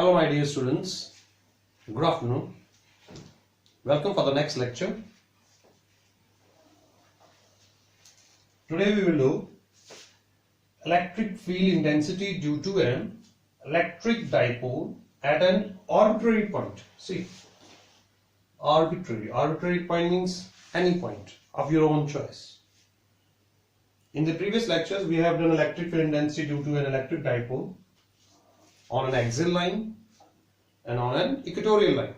Hello my dear students, good afternoon. Welcome for the next lecture. Today we will do electric field intensity due to an electric dipole at an arbitrary point. See, arbitrary point means any point of your own choice. In the previous lectures we have done electric field intensity due to an electric dipole on an axial line and on an equatorial line.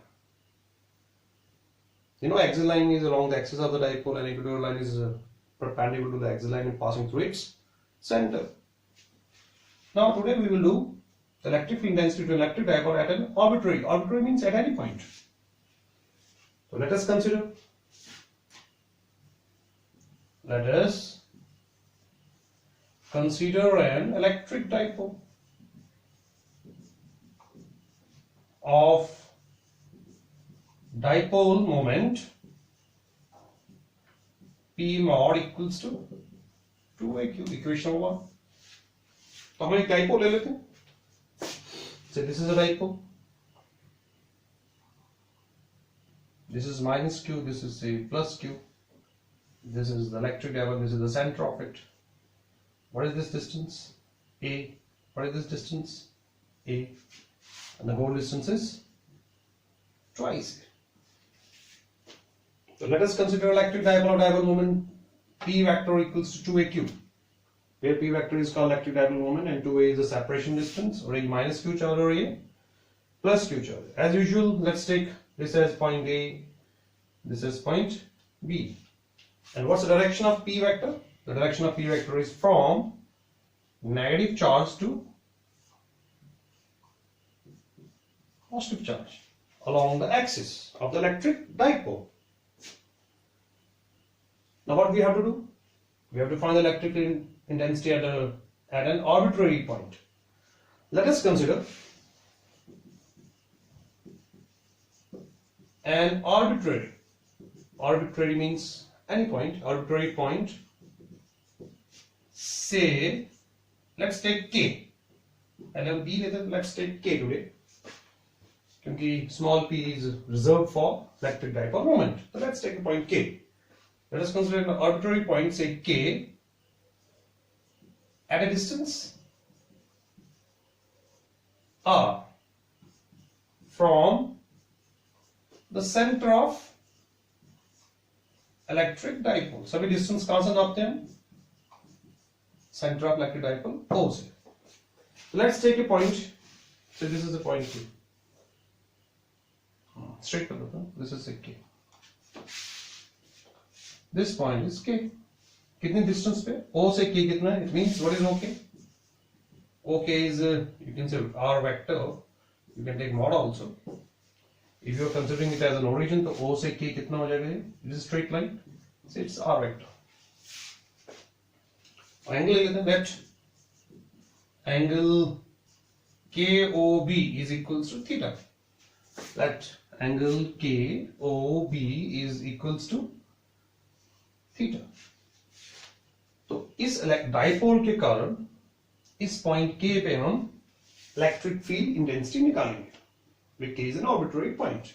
You know, axial line is along the axis of the dipole and equatorial line is perpendicular to the axial line and passing through its center. Now today we will do electric field intensity to electric dipole at an arbitrary. Arbitrary means at any point. So let us consider. Let us consider an electric dipole of dipole moment P mod equals to 2aq, equation 1. तो हम एक dipole ले लेते हैं. Say this is a dipole. This is minus q, this is say plus q. This is the electric dipole, this is the center of it. What is this distance? A. What is this distance? A. And the whole distance is twice. So let us consider electric dipole of dipole moment P vector equals to 2aq, where P vector is called electric dipole moment and 2a is the separation distance, or a minus q charge or a plus q charge. As usual, let's take this as point A, this as point B. And what's the direction of P vector? The direction of P vector is from negative charge to positive charge along the axis of the electric dipole. Now what we have to do? We have to find the electric intensity at an arbitrary point. Let us consider an arbitrary. Arbitrary means any point, arbitrary point. Say, let's take K. And B later, let's take K today. Because small p is reserved for electric dipole moment. So let's take a point K. Let us consider an arbitrary point, say K, at a distance R from the center of electric dipole. सभी distance कहाँ से नापते हैं? Center of electric dipole O से. So let's take a point. So this is the point K. Straight कर देता हूँ. This is a K. This point is K. कितनी distance पे? O से K कितना है? It means what is OK? OK is you can say R vector. You can take mod also. If you are considering it as an origin, तो O से K कितना हो जाएगा? It is a straight line. So it's R vector. Angle ले लेते हैं. Let angle KOB is equals to theta. Let angle KOB is equals to theta. तो इस डाइपोल के कारण इस पॉइंट K पे हम इलेक्ट्रिक फील्ड इंटेंसिटी निकालेंगे, which is an arbitrary point.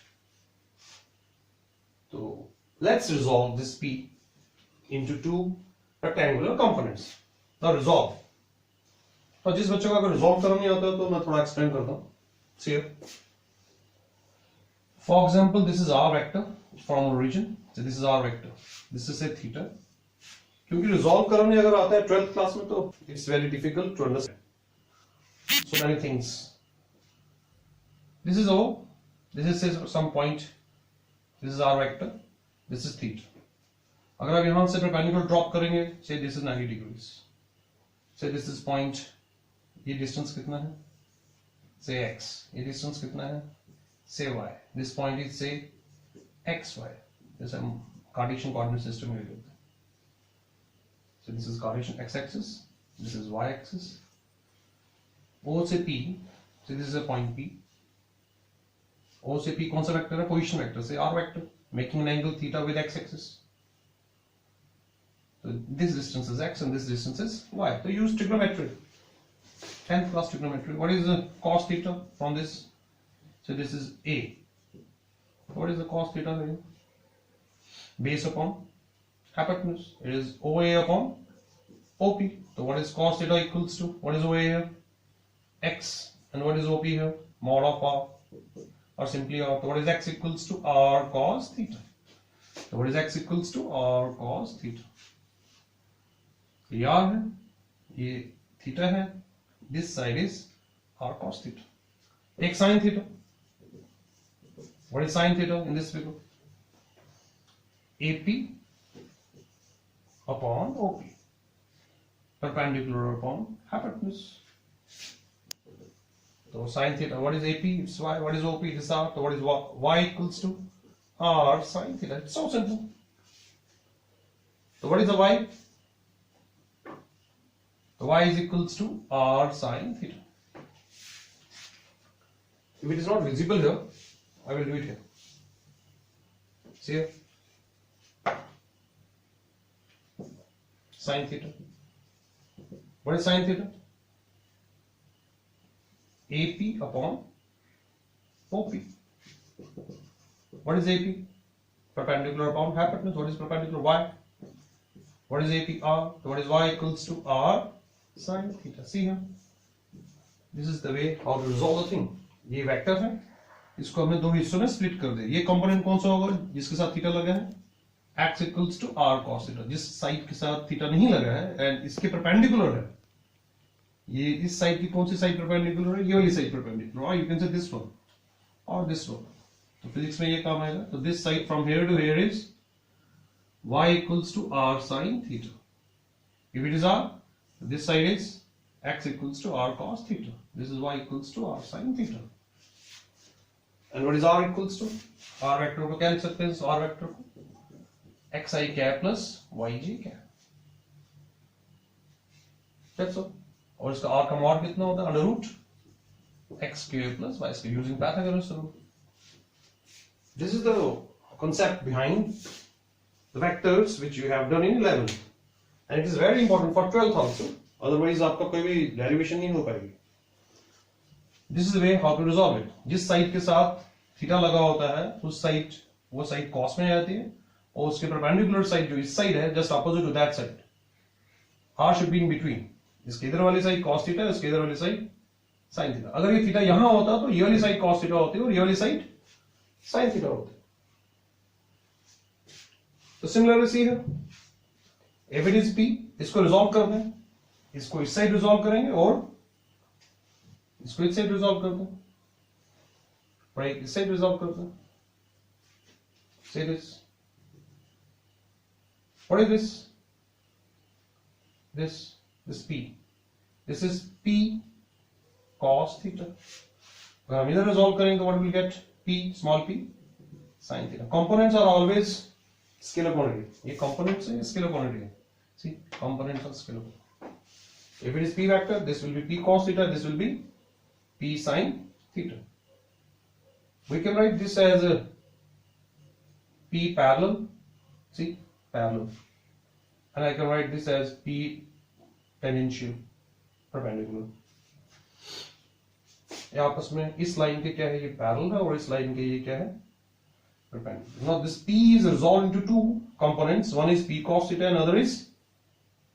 So let's resolve this P into two rectangular components. Now resolve. तो जिस बच्चों का अगर resolve करना नहीं आता तो मैं थोड़ा explain करता हूँ. See here. For example, this is R vector from origin. So this is R vector. This is a theta. क्योंकि resolve करना नहीं अगर आता है 12th class में तो it's very difficult to understand. So many things. This is O. This is some point. This is R vector. This is theta. अगर आप यहाँ से perpendicular drop करेंगे, say this is 90 degrees. Say this is point. ये distance कितना है? Say x. ये distance कितना है? Say y. This point is say xy. This is Cartesian coordinate system here. So this is Cartesian x-axis. This is y-axis. O से P. So this is a point P. O से P कौन सा vector है? Position vector. Say R vector. Making an angle theta with x-axis. So this distance is x and this distance is y. So use trigonometry. 10th class trigonometry. What is the cos theta from this? So this is A. What is the cos theta value? Base upon hypotenuse. It is OA upon OP. So what is cos theta equals to? What is OA here? X. And what is OP here? Mod of R. Or simply R. So what is X equals to? R cos theta. So what is X equals to? R cos theta. ये R है, ये theta है. This side is R cos theta. Take sin theta. What is sin theta in this figure? AP upon OP, perpendicular upon hypotenuse. So sin theta, what is AP? It's Y. What is OP? It's R. So what is Y equals to? R sin theta. It's so simple. So what is the Y? The Y is equals to R sin theta. If it is not visible here, I will do it here. See here? Sin theta. What is sin theta? AP upon OP. What is AP? Perpendicular upon hypotenuse. What is perpendicular? Y. What is AP? R. So what is Y equals to? R sin theta. See here? This is the way how to resolve the thing. ये vector है, इसको हमने दो हिस्सों में split कर दे. ये component कौन सा होगा जिसके साथ थीटा लगा है? X equals to R cos theta. जिस साइड के साथ थीटा नहीं लगा है एंड इसके परपेंडिकुलर है, ये इस साइड की कौन सी साइड परपेंडिकुलर है? ये वाली साइड परपेंडिकुलर. और you can say this one और दिस वन. तो फिजिक्स में ये काम आएगा. तो this side from here to here is y equals to r sin theta. If it is r, this side is x equals to r cos theta. This is y equals to r sin theta. And what is r equals to? R vector को क्या लिख सकते हैं? R vector को xi cap plus yj cap. That's all. और इसका r का mod कितना होता है? Under root x square plus y square using Pythagoras rule. This is the concept behind the vectors which you have done in 11th, and it is very important for 12th also. Otherwise आपका कोई भी derivation नहीं हो पाएगी. This is the way how to resolve it. जिस side के साथ theta लगा होता है उस साइड, वो साइड cos में आ जाती है, और उसके perpendicular साइड जो इस साइड है just opposite to that side. R should be in between. इसके इधर वाली साइड cos थीटा, इसके इधर वाली साइड sin थीटा. अगर ये थीटा यहां होता तो ये वाली साइड cos थीटा होती और ये वाली साइड sin थीटा होती. तो सिमिलरली सी है, if it is P, इसको रिजॉल्व कर दें, इसको इस साइड रिजॉल्व करेंगे और इसको इस साइड रिजॉल्व कर दें, राइट, इस साइड रिजॉल्व कर दें. Say this. What is this? This P. This is P cos theta. अगर हम इधर रिजॉल्व करेंगे तो what will get? P small p sin theta. Components are always scalar quantity. ये components है, scalar quantity है. See, components are scalar quantity. If it is P vector, this will be P cos theta, this will be P sin theta. We can write this as a P parallel, see, parallel. And I can write this as P tangential, perpendicular. ये आपस में इस line के क्या है? ये parallel है और इस लाइन के ये क्या है? Perpendicular. Now this P is resolved into two components. One is P cos theta and other is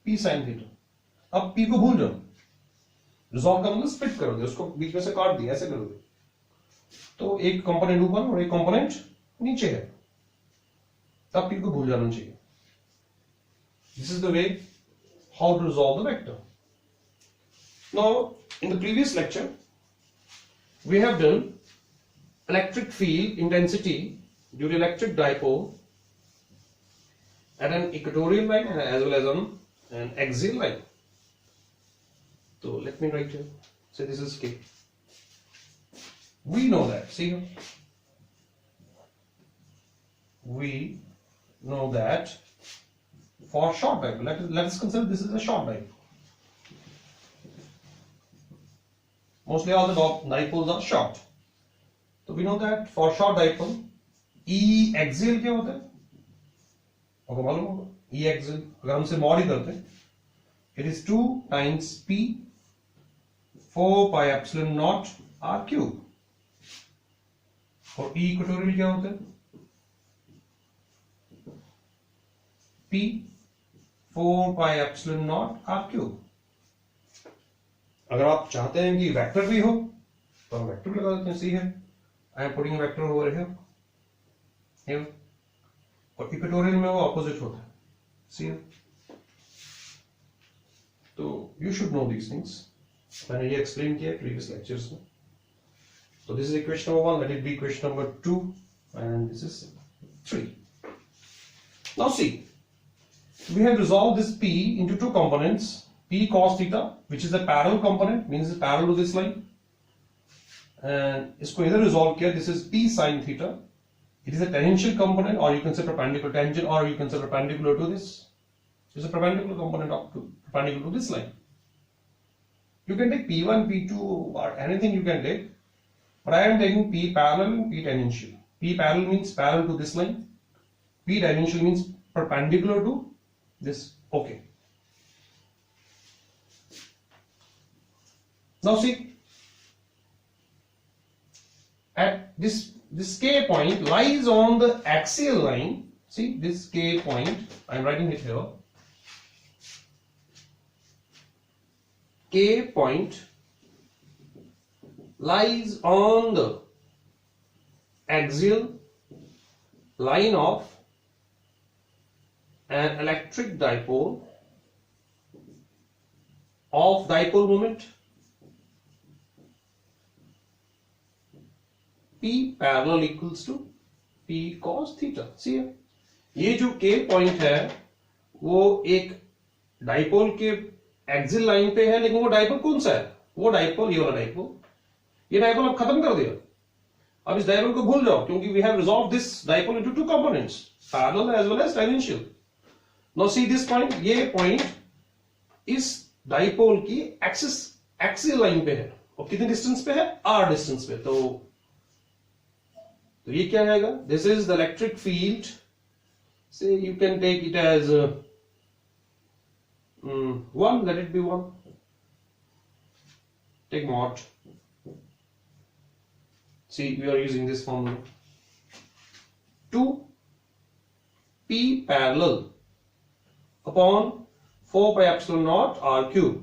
P sin theta. अब P को भूल जाओ, रिजॉल्व का मतलब स्प्लिट कर दो, उसको बीच में से काट दिया, ऐसे करोगे तो एक कंपोनेंट ऊपर और एक कंपोनेंट नीचे है, तब P को भूल जाना चाहिए. This is the way how to resolve the vector. Now in the previous lecture we have done electric field intensity due to electric dipole at an equatorial line as well as on an axial line. So let me write here. Say this is K. We know that. See here. We know that for short dipole. Let us consider this is a short dipole. Mostly all the dipoles are short. तो we know that for short dipole E axial क्या होता है? आपको मालूम होगा. E axial अगर हम इसे मॉड ही करते हैं, it is 2 times P 4 pi epsilon naught R cube. और ई इक्वेटोरियल क्या होता है? P 4 pi epsilon nought r cube. अगर आप चाहते हैं कि वेक्टर भी हो तो हम वेक्टर लगा देते हैं। सी है, I am putting vector over here. और इक्वेटोरियल में वो ऑपोजिट होता है। सी है, तो you should know these things. मैंने ये एक्सप्लेन किया प्रीवियस लेक्चर्स में। So this is equation number 1, let it be equation number 2, and this is 3. Now see, we have resolved this P into two components, P cos theta, which is a parallel component, means it's parallel to this line, and इसको इधर resolve किया, this is P sin theta. It is a tangential component, or you can say perpendicular tangent, or you can say perpendicular to this. It's a perpendicular component perpendicular to this line. You can take P1, P2, or anything you can take. But I am taking P parallel and P tangential. P parallel means parallel to this line. P tangential means perpendicular to this. Okay. Now see, at this K point lies on the axial line. See this K point, I am writing it here. K point lies on the axial line of an electric dipole of dipole moment P parallel equals to P cos theta. See here, ये जो K point है वो एक dipole के axial line पे है, लेकिन वो डाइपोल कौन सा है? वो डाइपोल, ये वाला डाइपोल। ये डाइपोल अब खत्म कर दिया। अब इस डाइपोल को भूल जाओ, क्योंकि we have resolve this dipole into two components, parallel as well as tangential. Now see this point, ये पॉइंट इस डाइपोल की एक्सियल लाइन पे है, और कितने डिस्टेंस पे है? r डिस्टेंस पे। तो ये क्या आएगा? This is the electric field, say you can take it as 1, let it be 1, take mod. See, we are using this formula. 2 P parallel upon 4 pi epsilon naught r cube.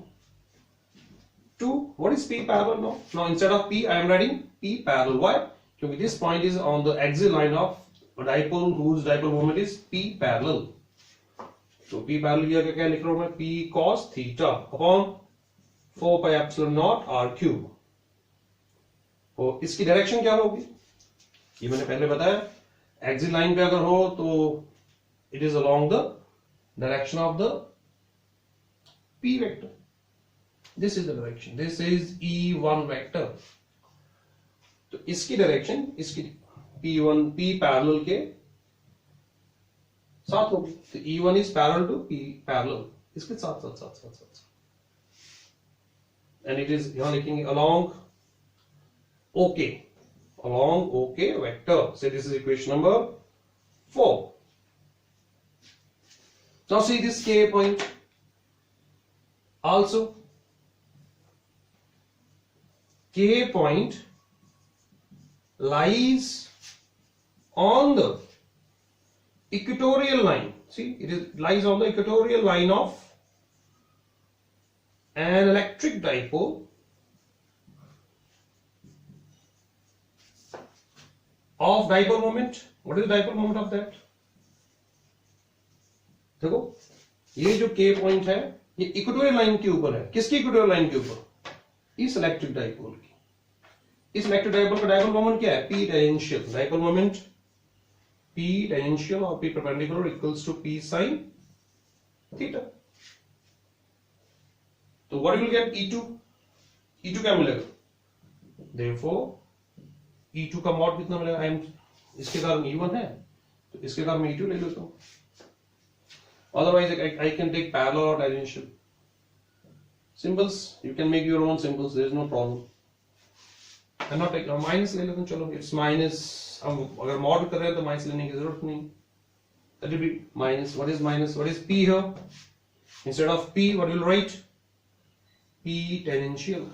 2, what is P parallel now? Now instead of P, I am writing P parallel. Why? Because this point is on the axial line of a dipole whose dipole moment is P parallel. So P parallel क्या लिख रहा हूं मैं? P cos theta upon 4 pi epsilon naught r cube. तो इसकी direction क्या होगी? ये मैंने पहले बताया, एक्सियल लाइन पे अगर हो तो it is along the direction of the P vector. This is the direction, this is E1 vector. तो इसकी डायरेक्शन इसकी P1 P पैरेलल के साथ होगी। तो E1 is parallel to P parallel, इसके साथ साथ साथ साथ साथ, एंड इट इज यहां लिखेंगे along OK, along OK vector. Say this is equation number 4. Now see this K point. Also, K point lies on the equatorial line. See, it lies on the equatorial line of an electric dipole of dipole moment. What is the dipole moment of that? देखो, ये जो K point है ये equatorial line के ऊपर है। किसकी equatorial line के ऊपर? इस इलेक्ट्रिक डाइपोल की। इस इलेक्ट्रिक डाइपोल का डाइपोल मोमेंट क्या है? P tangential. Dipole moment P tangential और P perpendicular equals to P sin theta. तो what will get E2? E2 क्या मिलेगा? Therefore E2 का मॉड कितना मिलेगा? इसके कारण E1 है, तो इसके कारण मैं E2 ले लेता हूं। Otherwise I can take parallel or tangential. Symbols you can make your own symbols, there is no problem. I'm not taking minus ले लेता हूं, चलो it's minus। हम अगर मॉड कर रहे हैं तो माइनस लेने की जरूरत नहीं। That will be minus. What is minus? What is P here? Instead of P, what will you write? P tangential,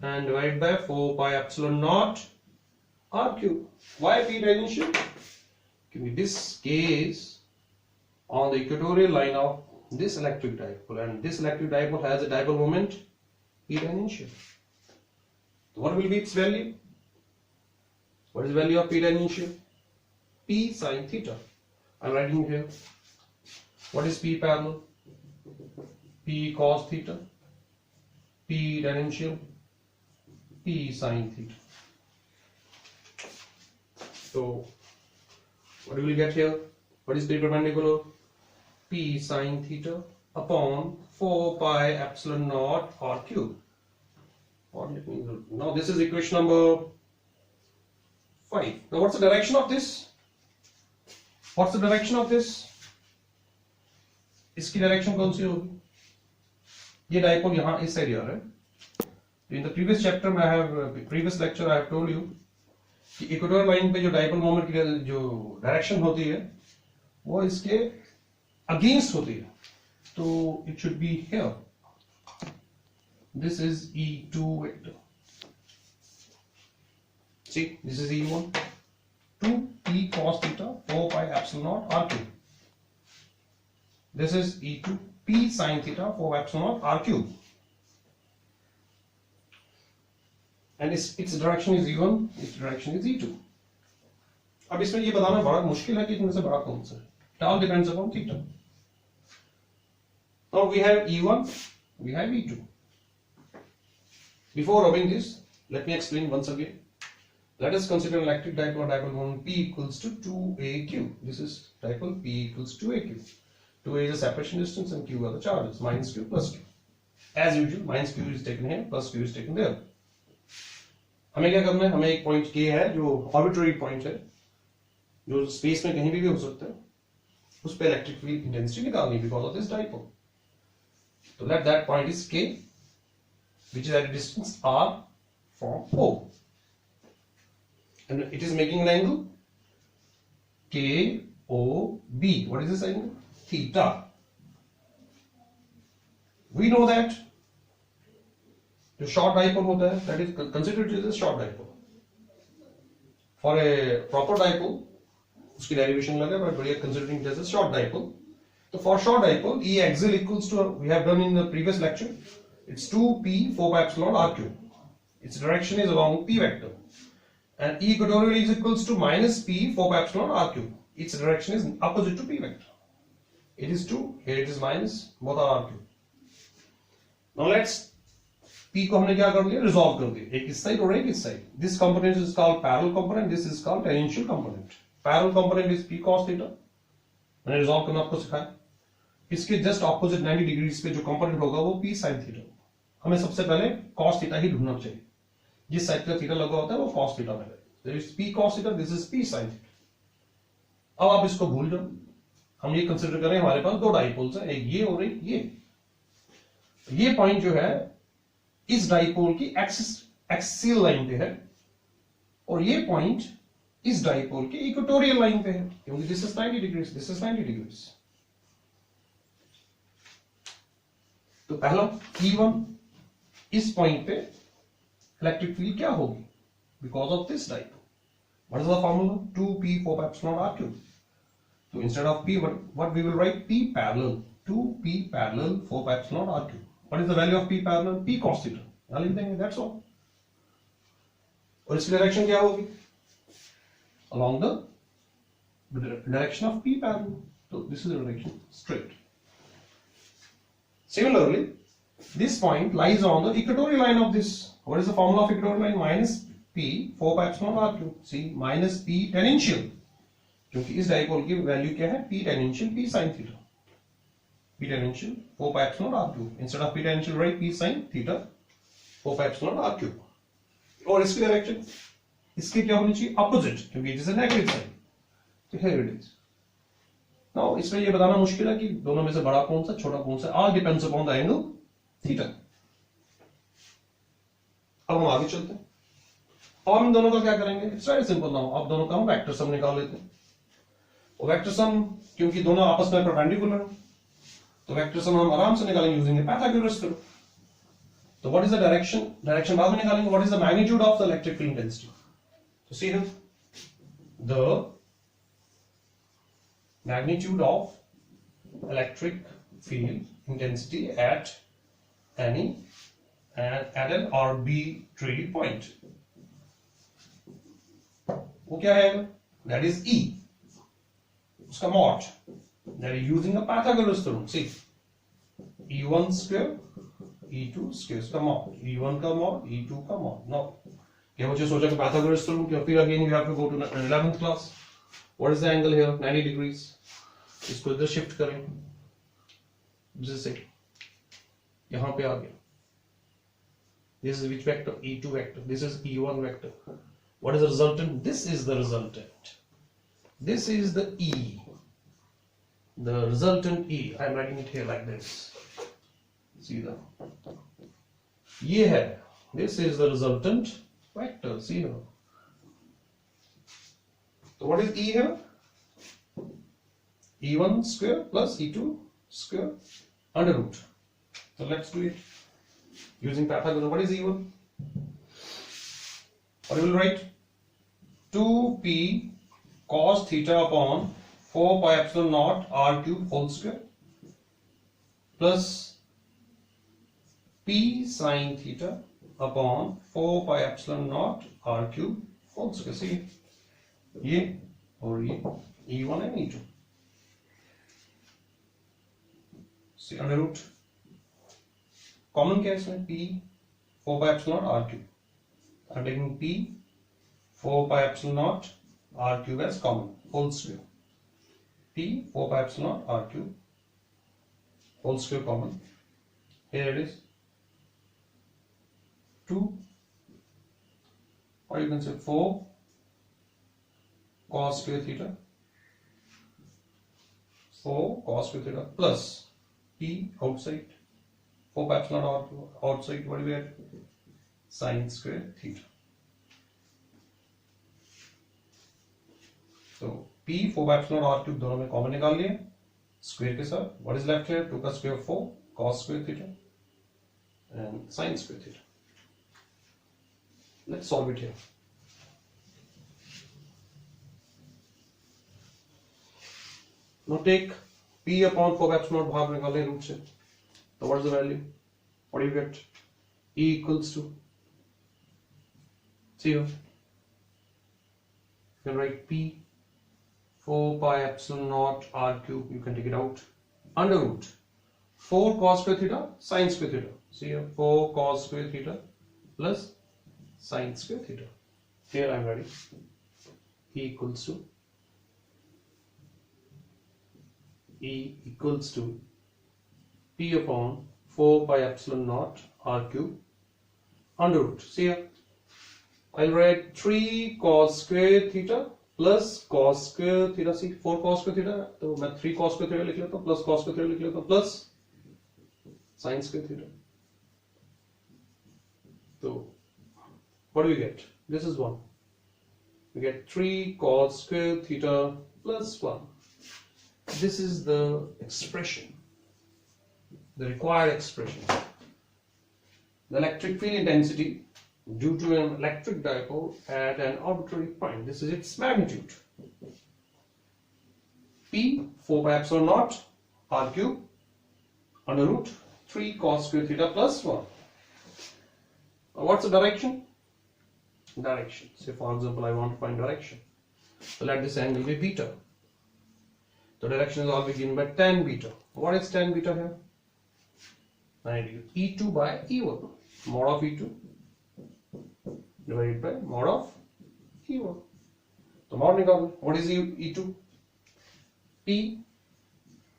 and divide by 4 pi epsilon naught r cube. Why P tangential? This K is on the equatorial line of this electric dipole, and this electric dipole has a dipole moment P tangential. So what will be its value? What is the value of P tangential? P sin theta. I'm writing here. What is P parallel? P cos theta. P tangential. P sin theta. So what do we get here? What is P perpendicular? P sin theta upon 4 pi epsilon naught r cube. Now this is equation number 5. Now what's the direction of this? What's the direction of this? इसकी direction कौन सी होगी? ये dipole यहाँ इस side आ रहा है. In the previous chapter I have previous lecture I have told you कि equatorial line पे जो डाइपोल मोमेंट की जो डायरेक्शन होती है वो इसके अगेंस्ट होती है. तो it should be here. This is E2 vector. See, this is E1. 2p cos theta 4 pi epsilon naught r cube. This is E2 p sin theta 4 epsilon naught r cube. And its direction is E1, its direction is E2. अब इसमें ये बताना बड़ा मुश्किल है कि इनमें से बड़ा कौन सा है. It all depends upon theta. Now we have E1, we have E2. Before rubbing this, let me explain once again. Let us consider an electric dipole, dipole moment P equals to 2aq. This is dipole P equals to aq. 2a is the separation distance and q are the charges, minus q plus q. As usual, minus q is taken here, plus q is taken there. हमें क्या करना है? हमें एक point K है जो arbitrary point है, जो स्पेस में कहीं भी हो सकता है, उस पे इलेक्ट्रिक फील्ड इंटेंसिटी निकालनी because of this dipole. So let that point is K, which is at a distance r from O. And it is making an angle KOB. What is this angle? Theta. We know that the short dipole होता है, that is considered as a short dipole. For a proper dipole, उसकी derivation लगा, but we are considering it as a short dipole. So for short dipole, E axial equals to, we have done in the previous lecture, it's 2p 4 pi epsilon r cube. Its direction is along P vector. And E equatorial is equals to minus p 4 pi epsilon r cube. Its direction is opposite to P vector. It is 2, here it is minus, both are r cube. Now let's P को हमने क्या कर दिया? Resolve कर दिया. एक इस side और एक इस side. This component is called parallel component. This is called tangential component. Parallel component is P cos theta. मैंने resolve करना आपको सिखाया. इसके just opposite 90 degrees पे जो component होगा वो P sin theta. हमें सबसे पहले cos theta ही ढूंढना चाहिए. जिस साइड पे थीटा लगा होता है वो cos theta में है. There is P cos theta. This is P sin theta. अब आप इसको भूल जाओ. हम ये कंसिडर करें हमारे पास दो डाइपोल्स हैं, एक ये और एक ये. ये पॉइंट जो है इस डाइपोल की एक्सियल लाइन पे है और ये पॉइंट इस डाइपोल की इक्वेटोरियल लाइन पे है, क्योंकि this is 90 degrees, this is 90 degrees. तो पहला E1 इस पॉइंट पे इलेक्ट्रिक फील्ड क्या होगी because of this dipole. What is the formula? 2p 4 pi epsilon r cube. So instead of p, what we will write? P parallel, 2p parallel 4 pi epsilon r cube. What is the value of P parallel? P cos theta. यहाँ लिख देंगे, that's all. और इसकी direction क्या होगी? Along the direction of P parallel. So this is the direction straight. Similarly, this point lies on the equatorial line of this. What is the formula of equatorial line? Minus P 4 pi epsilon r cube. See, minus P tangential. क्योंकि इस dipole की value क्या है? P tangential P sin theta. P tangential 4 pi epsilon r cube. Instead of P tangential, write P sin theta 4 pi epsilon r cube. और इसकी direction इसके क्या होनी चाहिए? अपोजिट, क्योंकि it is a negative sign. तो हियर इट इज. नाउ इसमें ये बताना मुश्किल है कि दोनों में से बड़ा कौन सा, छोटा कौन सा. All depends upon the angle theta. अब हम आगे चलते हैं और हम दोनों का क्या करेंगे? It's very simple. नाउ अब दोनों का हम वेक्टर सम निकाल लेते हैं. और वेक्टर सम क्योंकि दोनों आपस में परपेंडिकुलर है तो वेक्टर सम हम आराम से निकालेंगे यूजिंग पाइथागोरस थ्योरम. तो what is the direction? Direction बाद में निकालेंगे. What is the magnitude of the electric field intensity? So see here, the magnitude of electric field intensity at an arbitrary point. वो क्या है? That is E. उसका mod. That is using a Pythagoras theorem. See, E1 square, E2 square. उसका mod. E1 का mod, E2 का mod. Now, क्या बच्चे सोचा कि Pythagoras theorem क्या? फिर again you have to go to 11th class. What is the angle here? 90 degrees. इसको इधर shift करें. जैसे यहाँ पे आ गया. This is which vector? E2 vector. This is E1 vector. What is the resultant? This is the resultant. This is the E. The resultant E. I am writing it here like this. See the. ये है. This is the resultant vector. See here. So what is E here? E1 square plus E2 square under root. So let's do it using Pythagoras. What is E1? Or you will write 2p cos theta upon 4 pi epsilon naught r cube whole square plus p sin theta upon 4 pi epsilon naught r cube whole square. See, ये और ये E1 and E2. See under root. Common क्या है इसमें? P 4 pi epsilon naught r cube. I'm taking P 4 pi epsilon naught r cube as common whole square. P 4 pi epsilon naught r cube whole square common. Here it is 2, or you can say 4 cos square theta, 4 cos square theta plus P outside 4 pi epsilon naught outside. What do we get? Sin square theta. So P 4 by epsilon r cube दोनों में common निकाल लिए square के साथ. What is left here? 2 का square 4 cos square theta and sin square theta. Let's solve it here. Now take P upon 4 by epsilon naught बाहर निकालें root से. So what is the value? What do you get? E equals to, see here, you can write P 4 pi epsilon naught r cube, you can take it out, under root 4 cos square theta sin square theta. See here, 4 cos square theta plus sin square theta. Here I am writing E equals to P upon 4 pi epsilon naught r cube under root. See here, I'll write 3 cos square theta plus cos square theta. See 4 cos square theta, तो मैं 3 cos square theta लिख लेता हूँ, plus cos square theta लिख लेता हूँ, plus sin square theta. So what do we get? This is 1. We get 3 cos square theta plus 1. This is the expression, the required expression. The electric field intensity due to an electric dipole at an arbitrary point. This is its magnitude. P 4 pi epsilon naught r cube under root 3 cos square theta plus 1. What's the direction? Direction. Say for example I want to find direction. So let this angle be beta. The direction is always given by tan beta. What is tan beta here? 90 degrees. E2 by E1. Mod of E2 divided by mod of E1. So mod निकालो. What is E2? P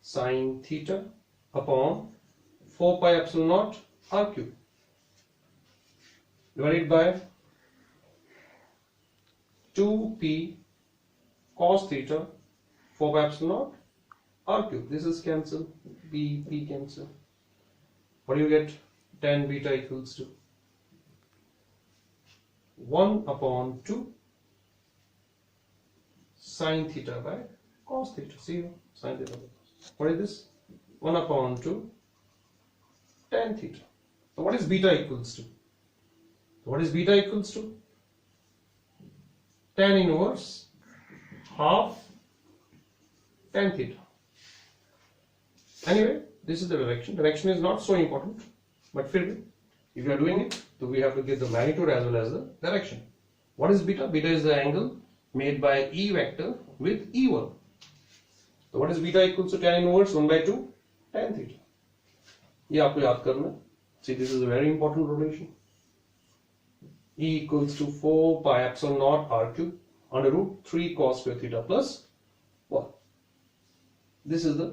sin theta upon 4 pi epsilon naught r cube divided by 2p cos theta 4 pi epsilon naught r cube. This is cancel. P cancel. What do you get? Tan beta equals to 1 upon 2 sin theta by cos theta. See here, sin theta by cos. What is this? 1 upon 2 tan theta. So what is beta equals to? What is beta equals to? tan inverse half tan theta. Anyway, this is the direction. Direction is not so important, but if you are doing it, so we have to get the magnitude as well as the direction. What is beta? Beta is the angle made by E vector with E1. So what is beta equals to tan inverse 1 by 2 tan theta. ये आपको याद करना है. See, this is a very important relation. E equals to 4 pi epsilon naught r cube under root 3 cos square theta plus 1. This is the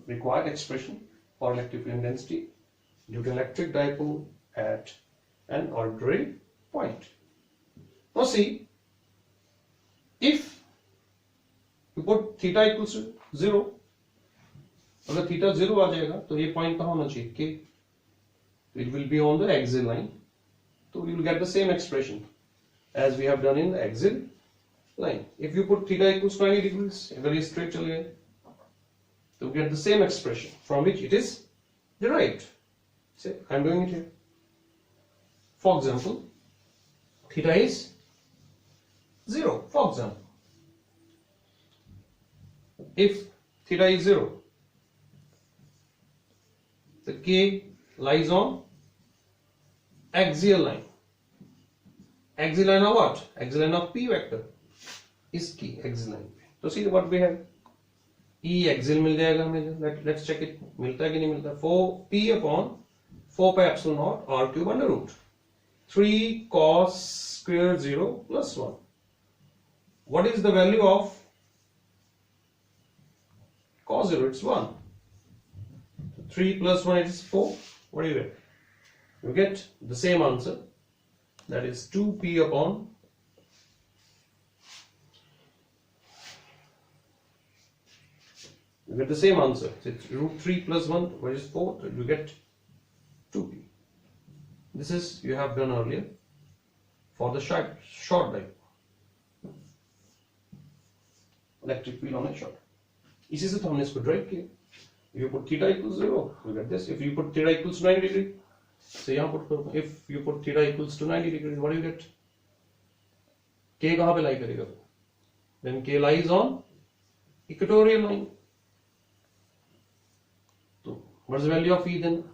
required expression for electric field density due to electric dipole at an arbitrary point. Now see, if you put theta equals to 0, अगर theta 0 आ जाएगा तो ये point कहाँ होना चाहिए? K. It will be on the axial line. So we will get the same expression as we have done in the axial line. If you put theta equals to 90 degrees, अगर ये straight चले गए, तो we get the same expression from which it is derived. Say, I am doing it here. For example, theta is 0. For example, if theta is 0, the K lies on axial line. Axial line of what? Axial line of P vector is K axial line. So see what we have. E axial मिल जाएगा हमें. Let's check it. मिलता है कि नहीं मिलता? 4P upon 4 pi epsilon naught r cube under root 3 cos square 0 plus 1. What is the value of cos 0? It's 1. 3 plus 1 is 4. What do you get? You get the same answer. That is 2p upon you get the same answer. It's root 3 plus 1, what is 4? You get 2p. This is you have done earlier for the short dipole. Electric field on a short. इसी से तो हमने इसको drive किया. If you put theta equals 0, you get this. If you put theta equals to 90 degree, so यहाँ put if you put theta equals to 90 degrees, what do you get? K कहाँ पे lie करेगा? Then K lies on equatorial line. So what's the value of E then?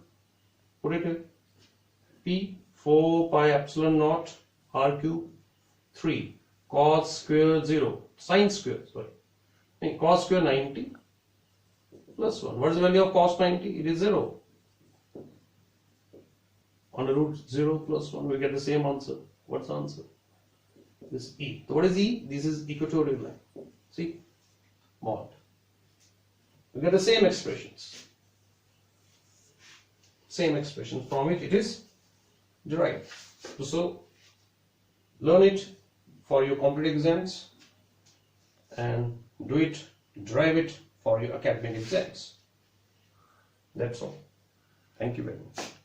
Put it here. P 4 pi epsilon naught r cube 3 cos square 0 sin square cos square 90 plus 1. What is the value of cos 90? It is 0. Under root 0 plus 1, we get the same answer. What's the answer? This E. So what is E? This is equatorial line. See? Mod. We get the same expressions. Same expression from which it is derived. So learn it for your competitive exams and do it, derive it for your academic exams. That's all. Thank you very much.